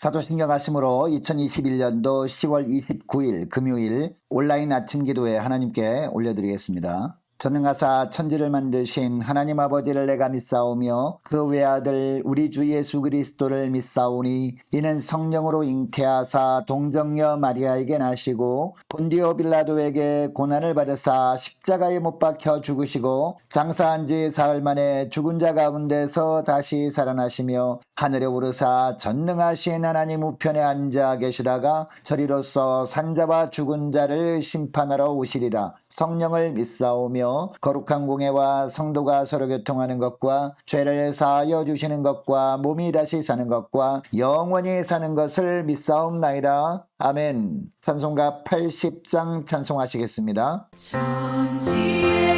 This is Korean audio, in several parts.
사도신경 말씀으로 2021년도 10월 29일 금요일 온라인 아침 기도에 하나님께 올려드리겠습니다. 전능하사 천지를 만드신 하나님 아버지를 내가 믿사오며 그 외아들 우리 주 예수 그리스도를 믿사오니 이는 성령으로 잉태하사 동정녀 마리아에게 나시고 본디오 빌라도에게 고난을 받으사 십자가에 못 박혀 죽으시고 장사한 지 사흘 만에 죽은 자 가운데서 다시 살아나시며 하늘에 오르사 전능하신 하나님 우편에 앉아 계시다가 저리로서 산자와 죽은 자를 심판하러 오시리라. 성령을 믿사오며 거룩한 공예와 성도가 서로 교통하는 것과 죄를 사하여 주시는 것과 몸이 다시 사는 것과 영원히 사는 것을 믿사옵나이다. 아멘. 찬송가 80장 찬송하시겠습니다. 천지에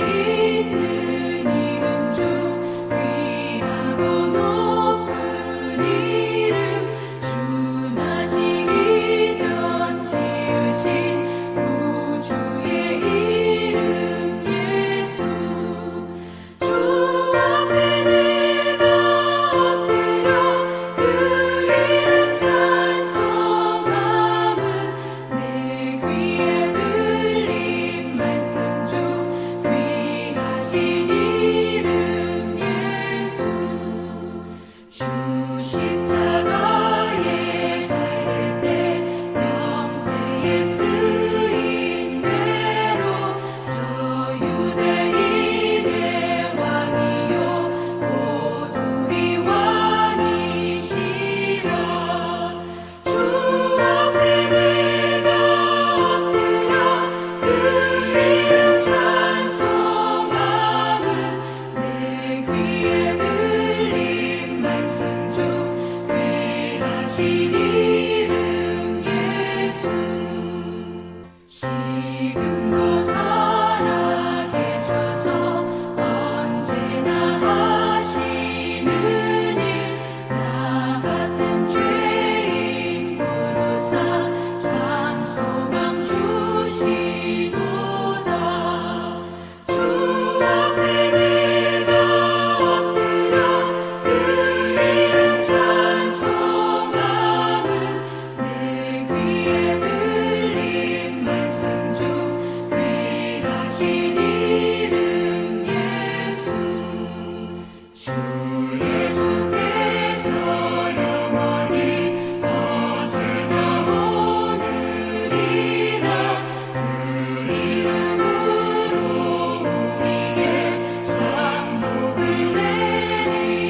있는 이름 중 귀하고 높은 이름 주 나시기 전 지으신 구주의 이름 예수 주 앞에 내가 엎드려 그 이름 찬송함은 내 귀에 들린 말씀 중 귀하신 이름 예수 주 십자가에 달릴 때 명패에 쓰인 대로 저 유대인의 왕이요 곧 우리 왕이시라 주 앞에 내가 엎드려 그 이름 찬송함은 내 귀에 들린 말씀 중 귀하신 이름 예수 지금도 살아계셔서 언제나 하시는 일 나 같은 죄인 부르사 참 소망 주시도다 주 앞에 내가 엎드려 그 이름 찬송함은 내 귀에 들린 말씀 중 귀하신 이름 예수 주 예수께서 영원히 어제나 오늘이나 그 이름으로 우리에게 상복을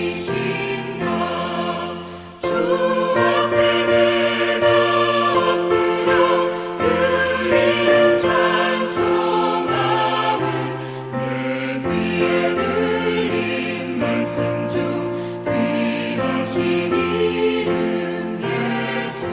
내리신다 주 앞에 내가 엎드려 그 이름 찬송함은 내 귀에 들린 말씀 중 귀하신 이름 예수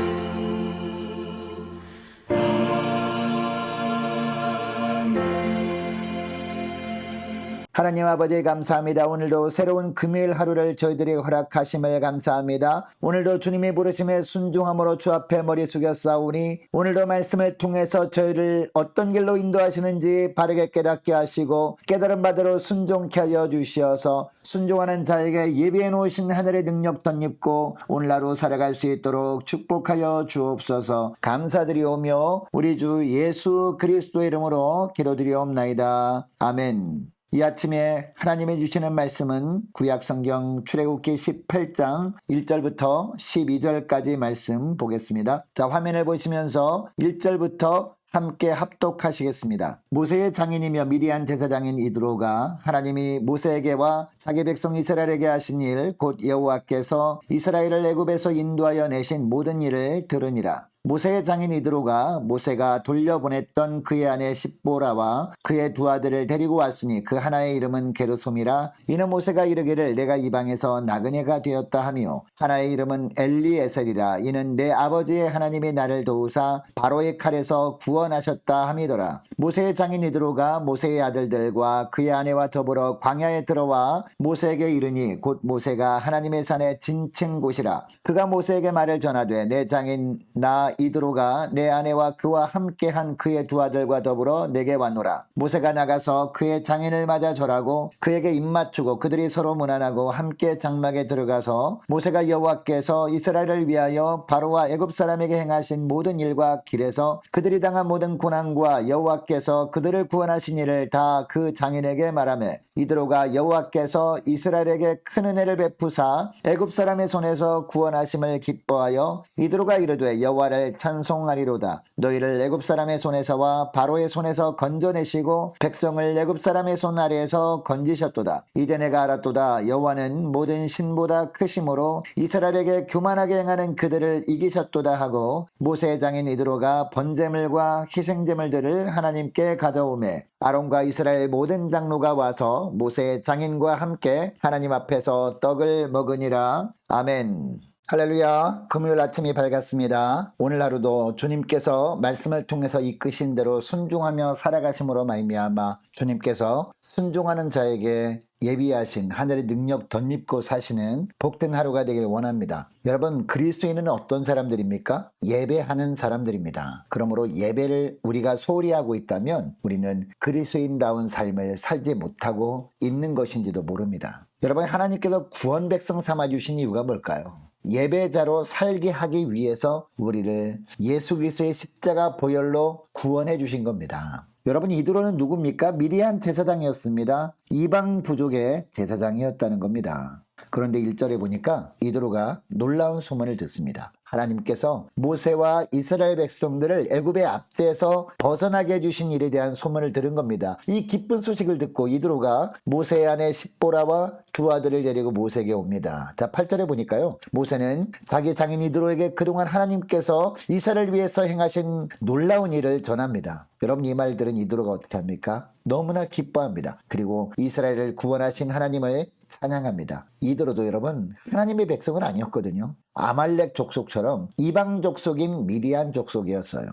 하나님 아버지 감사합니다. 오늘도 새로운 금요일 하루를 저희들이 허락하심을 감사합니다. 오늘도 주님이 부르심에 순종함으로 주 앞에 머리 숙였사오니 오늘도 말씀을 통해서 저희를 어떤 길로 인도하시는지 바르게 깨닫게 하시고 깨달은 바대로 순종케 하여 주시어서 순종하는 자에게 예비해 놓으신 하늘의 능력 덧입고 오늘 하루 살아갈 수 있도록 축복하여 주옵소서. 감사드리오며 우리 주 예수 그리스도의 이름으로 기도드리옵나이다. 아멘. 이 아침에 하나님이 주시는 말씀은 구약성경 출애굽기 18장 1절부터 12절까지 말씀 보겠습니다. 자, 화면을 보시면서 1절부터 함께 합독하시겠습니다. 모세의 장인이며 미디안 제사장인 이드로가 하나님이 모세에게와 자기 백성 이스라엘에게 하신 일 곧 여호와께서 이스라엘을 애굽에서 인도하여 내신 모든 일을 들으니라. 모세의 장인 이드로가 모세가 돌려보냈던 그의 아내 십보라와 그의 두 아들을 데리고 왔으니 그 하나의 이름은 게르솜이라. 이는 모세가 이르기를 내가 이방에서 나그네가 되었다 하며 하나의 이름은 엘리에셀이라. 이는 내 아버지의 하나님이 나를 도우사 바로의 칼에서 구원하셨다 함이더라. 모세의 장인 이드로가 모세의 아들들과 그의 아내와 더불어 광야에 들어와 모세에게 이르니 곧 모세가 하나님의 산에 진친 곳이라. 그가 모세에게 말을 전하되 내 장인 나 보라, 이드로가 내 아내와 그와 함께한 그의 두 아들과 더불어 내게 왔노라. 모세가 나가서 그의 장인을 맞아 절하고 그에게 입맞추고 그들이 서로 문안하고 함께 장막에 들어가서 모세가 여호와께서 이스라엘을 위하여 바로와 애굽 사람에게 행하신 모든 일과 길에서 그들이 당한 모든 고난과 여호와께서 그들을 구원하신 일을 다 그 장인에게 말하매 이드로가 여호와께서 이스라엘에게 큰 은혜를 베푸사 애굽 사람의 손에서 구원하심을 기뻐하여 이드로가 이르되 여호와를 찬송하리로다. 너희를 애굽 사람의 손에서와 바로의 손에서 건져내시고 백성을 애굽 사람의 손 아래에서 건지셨도다. 이제 내가 알았도다. 여호와는 모든 신보다 크심으로 이스라엘에게 교만하게 행하는 그들을 이기셨도다 하고 모세의 장인 이드로가 번제물과 희생제물들을 하나님께 가져오매 아론과 이스라엘 모든 장로가 와서 모세의 장인과 함께 하나님 앞에서 떡을 먹으니라. 아멘. 할렐루야. 금요일 아침이 밝았습니다. 오늘 하루도 주님께서 말씀을 통해서 이끄신 대로 순종하며 살아가심으로 말미암아 주님께서 순종하는 자에게 예비하신 하늘의 능력 덧입고 사시는 복된 하루가 되길 원합니다. 여러분, 그리스도인은 어떤 사람들입니까? 예배하는 사람들입니다. 그러므로 예배를 우리가 소홀히 하고 있다면 우리는 그리스도인다운 삶을 살지 못하고 있는 것인지도 모릅니다. 여러분, 하나님께서 구원 백성 삼아주신 이유가 뭘까요? 예배자로 살게 하기 위해서 우리를 예수 그리스도의 십자가 보혈로 구원해 주신 겁니다. 여러분, 이드로는 누굽니까? 미디안 제사장이었습니다. 이방 부족의 제사장이었다는 겁니다. 그런데 1절에 보니까 이드로가 놀라운 소문을 듣습니다. 하나님께서 모세와 이스라엘 백성들을 애굽의 압제에서 벗어나게 해주신 일에 대한 소문을 들은 겁니다. 이 기쁜 소식을 듣고 이드로가 모세의 아내 십보라와 두 아들을 데리고 모세에게 옵니다. 자, 8절에 보니까요. 모세는 자기 장인 이드로에게 그동안 하나님께서 이스라엘을 위해서 행하신 놀라운 일을 전합니다. 여러분, 이 말 들은 이드로가 어떻게 합니까? 너무나 기뻐합니다. 그리고 이스라엘을 구원하신 하나님을 찬양합니다. 이드로도 여러분, 하나님의 백성은 아니었거든요. 아말렉 족속처럼 이방 족속인 미디안 족속이었어요.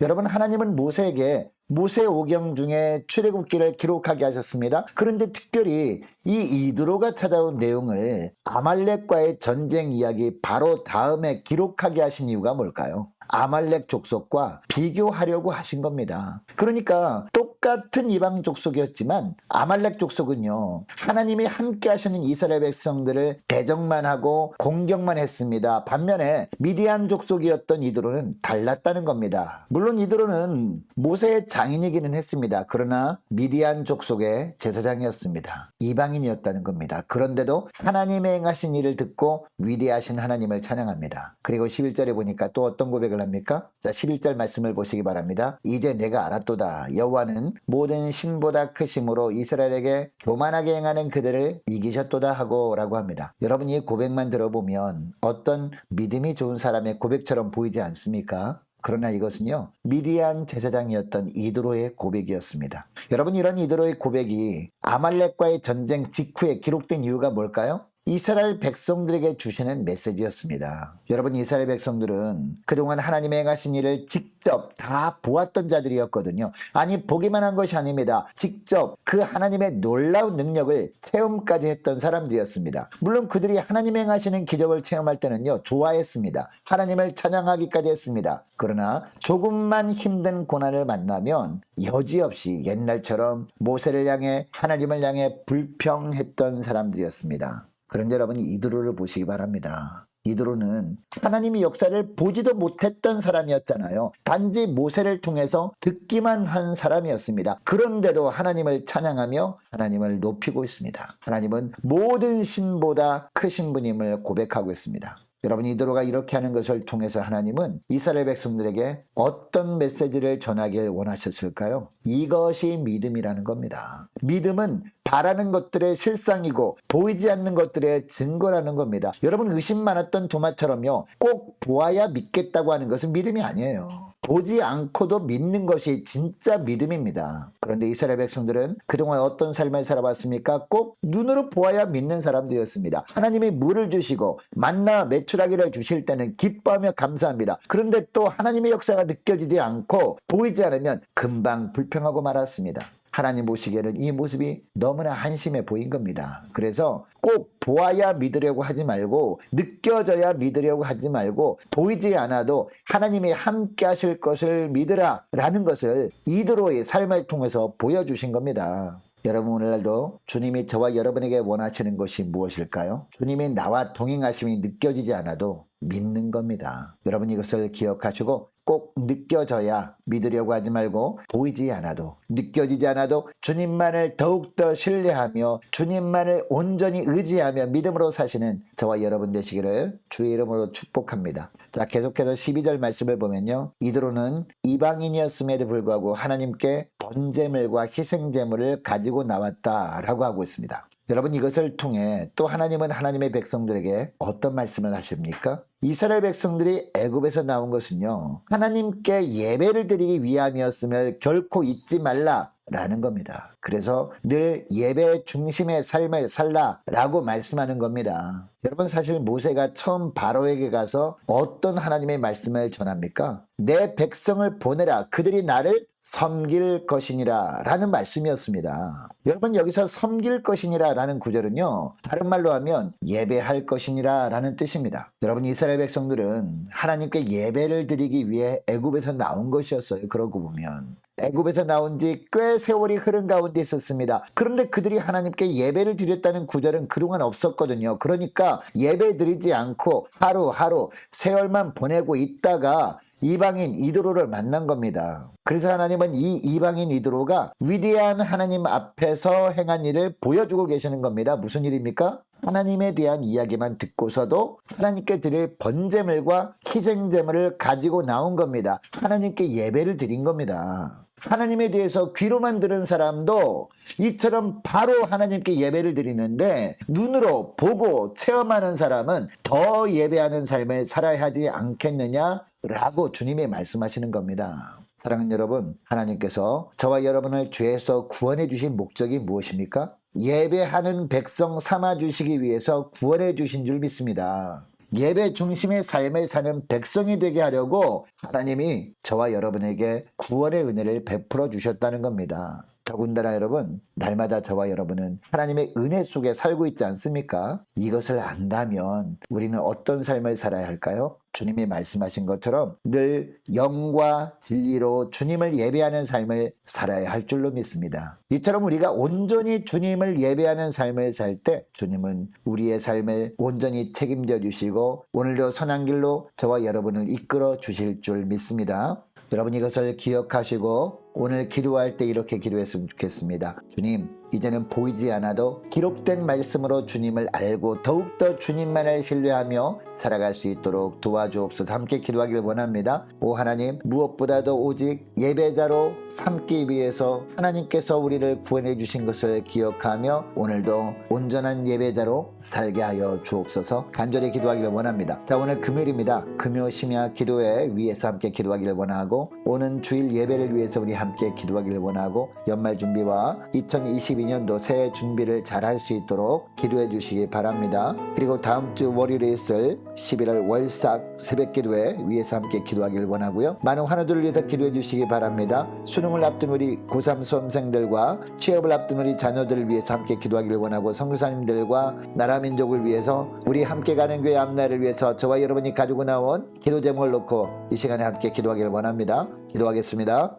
여러분, 하나님은 모세에게 모세 오경 중에 출애굽기를 기록하게 하셨습니다. 그런데 특별히 이 이드로가 찾아온 내용을 아말렉과의 전쟁 이야기 바로 다음에 기록하게 하신 이유가 뭘까요? 아말렉 족속과 비교하려고 하신 겁니다. 그러니까 똑같은 이방 족속이었지만 아말렉 족속은요, 하나님이 함께 하시는 이스라엘 백성들을 대적만 하고 공격만 했습니다. 반면에 미디안 족속이었던 이드로는 달랐다는 겁니다. 물론 이드로는 모세의 장인이기는 했습니다. 그러나 미디안 족속의 제사장이었습니다. 이방인이었다는 겁니다. 그런데도 하나님의 행하신 일을 듣고 위대하신 하나님을 찬양합니다. 그리고 11절에 보니까 또 어떤 고백을 합니까? 자, 11절 말씀을 보시기 바랍니다. 이제 내가 알았도다. 여호와는 모든 신보다 크심으로 이스라엘에게 교만하게 행하는 그들을 이기셨도다 하고 라고 합니다. 여러분, 이 고백만 들어보면 어떤 믿음이 좋은 사람의 고백처럼 보이지 않습니까? 그러나 이것은요, 미디안 제사장이었던 이드로의 고백이었습니다. 여러분, 이런 이드로의 고백이 아말렉과의 전쟁 직후에 기록된 이유가 뭘까요? 이스라엘 백성들에게 주시는 메시지였습니다. 여러분, 이스라엘 백성들은 그동안 하나님의 행하신 일을 직접 다 보았던 자들이었거든요. 아니, 보기만 한 것이 아닙니다. 직접 그 하나님의 놀라운 능력을 체험까지 했던 사람들이었습니다. 물론 그들이 하나님의 행하시는 기적을 체험할 때는요, 좋아했습니다. 하나님을 찬양하기까지 했습니다. 그러나 조금만 힘든 고난을 만나면 여지없이 옛날처럼 모세를 향해 하나님을 향해 불평했던 사람들이었습니다. 그런데 여러분, 이드로를 보시기 바랍니다. 이드로는 하나님의 역사를 보지도 못했던 사람이었잖아요. 단지 모세를 통해서 듣기만 한 사람이었습니다. 그런데도 하나님을 찬양하며 하나님을 높이고 있습니다. 하나님은 모든 신보다 크신 분임을 고백하고 있습니다. 여러분, 이드로가 이렇게 하는 것을 통해서 하나님은 이스라엘 백성들에게 어떤 메시지를 전하길 원하셨을까요? 이것이 믿음이라는 겁니다. 믿음은 바라는 것들의 실상이고 보이지 않는 것들의 증거라는 겁니다. 여러분, 의심 많았던 도마처럼요, 꼭 보아야 믿겠다고 하는 것은 믿음이 아니에요. 보지 않고도 믿는 것이 진짜 믿음입니다. 그런데 이스라엘 백성들은 그동안 어떤 삶을 살아봤습니까? 꼭 눈으로 보아야 믿는 사람들이었습니다. 하나님이 물을 주시고 만나 메추라기를 주실 때는 기뻐하며 감사합니다. 그런데 또 하나님의 역사가 느껴지지 않고 보이지 않으면 금방 불평하고 말았습니다. 하나님 보시기에는 이 모습이 너무나 한심해 보인 겁니다. 그래서 꼭 보아야 믿으려고 하지 말고 느껴져야 믿으려고 하지 말고 보이지 않아도 하나님이 함께 하실 것을 믿으라 라는 것을 이드로의 삶을 통해서 보여주신 겁니다. 여러분 오늘날도 주님이 저와 여러분에게 원하시는 것이 무엇일까요? 주님이 나와 동행하심이 느껴지지 않아도 믿는 겁니다. 여러분 이것을 기억하시고 꼭 느껴져야 믿으려고 하지 말고 보이지 않아도 느껴지지 않아도 주님만을 더욱더 신뢰하며 주님만을 온전히 의지하며 믿음으로 사시는 저와 여러분 되시기를 주의 이름으로 축복합니다. 자, 계속해서 12절 말씀을 보면요. 이드로는 이방인이었음에도 불구하고 하나님께 번제물과 희생제물을 가지고 나왔다라고 하고 있습니다. 여러분 이것을 통해 또 하나님은 하나님의 백성들에게 어떤 말씀을 하십니까? 이스라엘 백성들이 애굽에서 나온 것은요. 하나님께 예배를 드리기 위함이었음을 결코 잊지 말라라는 겁니다. 그래서 늘 예배 중심의 삶을 살라라고 말씀하는 겁니다. 여러분 사실 모세가 처음 바로에게 가서 어떤 하나님의 말씀을 전합니까? 내 백성을 보내라 그들이 나를 섬길 것이니라 라는 말씀이었습니다. 여러분 여기서 섬길 것이니라 라는 구절은요. 다른 말로 하면 예배할 것이니라 라는 뜻입니다. 여러분 이스라엘 백성들은 하나님께 예배를 드리기 위해 애굽에서 나온 것이었어요. 그러고 보면. 애굽에서 나온 지 꽤 세월이 흐른 가운데 있었습니다. 그런데 그들이 하나님께 예배를 드렸다는 구절은 그동안 없었거든요. 그러니까 예배 드리지 않고 하루하루 세월만 보내고 있다가 이방인 이드로를 만난 겁니다. 그래서 하나님은 이 이방인 이드로가 위대한 하나님 앞에서 행한 일을 보여주고 계시는 겁니다. 무슨 일입니까? 하나님에 대한 이야기만 듣고서도 하나님께 드릴 번제물과 희생제물을 가지고 나온 겁니다. 하나님께 예배를 드린 겁니다. 하나님에 대해서 귀로만 들은 사람도 이처럼 바로 하나님께 예배를 드리는데 눈으로 보고 체험하는 사람은 더 예배하는 삶을 살아야 하지 않겠느냐라고 주님이 말씀하시는 겁니다. 사랑하는 여러분, 하나님께서 저와 여러분을 죄에서 구원해 주신 목적이 무엇입니까? 예배하는 백성 삼아 주시기 위해서 구원해 주신 줄 믿습니다. 예배 중심의 삶을 사는 백성이 되게 하려고 하나님이 저와 여러분에게 구원의 은혜를 베풀어 주셨다는 겁니다. 더군다나 여러분, 날마다 저와 여러분은 하나님의 은혜 속에 살고 있지 않습니까? 이것을 안다면 우리는 어떤 삶을 살아야 할까요? 주님이 말씀하신 것처럼 늘 영과 진리로 주님을 예배하는 삶을 살아야 할 줄로 믿습니다. 이처럼 우리가 온전히 주님을 예배하는 삶을 살 때 주님은 우리의 삶을 온전히 책임져 주시고 오늘도 선한 길로 저와 여러분을 이끌어 주실 줄 믿습니다. 여러분 이것을 기억하시고 오늘 기도할 때 이렇게 기도했으면 좋겠습니다. 주님, 이제는 보이지 않아도 기록된 말씀으로 주님을 알고 더욱더 주님만을 신뢰하며 살아갈 수 있도록 도와주옵소서. 함께 기도하길 원합니다. 오 하나님, 무엇보다도 오직 예배자로 삼기 위해서 하나님께서 우리를 구원해 주신 것을 기억하며 오늘도 온전한 예배자로 살게 하여 주옵소서. 간절히 기도하길 원합니다. 자, 오늘 금요일입니다. 금요 심야 기도회 위해서 함께 기도하길 원하고 오는 주일 예배를 위해서 우리 함께 기도하길 원하고 연말 준비와 2022년도 새해 준비를 잘 할 수 있도록 기도해 주시기 바랍니다. 그리고 다음 주 월요일에 있을 11월 월삭 새벽 기도회 위해서 함께 기도하길 원하고요. 많은 환우들을 위해서 기도해 주시기 바랍니다. 수능을 앞둔 우리 고3 수험생들과 취업을 앞둔 우리 자녀들을 위해서 함께 기도하길 원하고 선교사님들과 나라 민족을 위해서 우리 함께 가는 교회 앞날을 위해서 저와 여러분이 가지고 나온 기도 제목을 놓고 이 시간에 함께 기도하길 원합니다. 기도하겠습니다.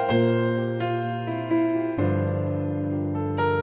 주님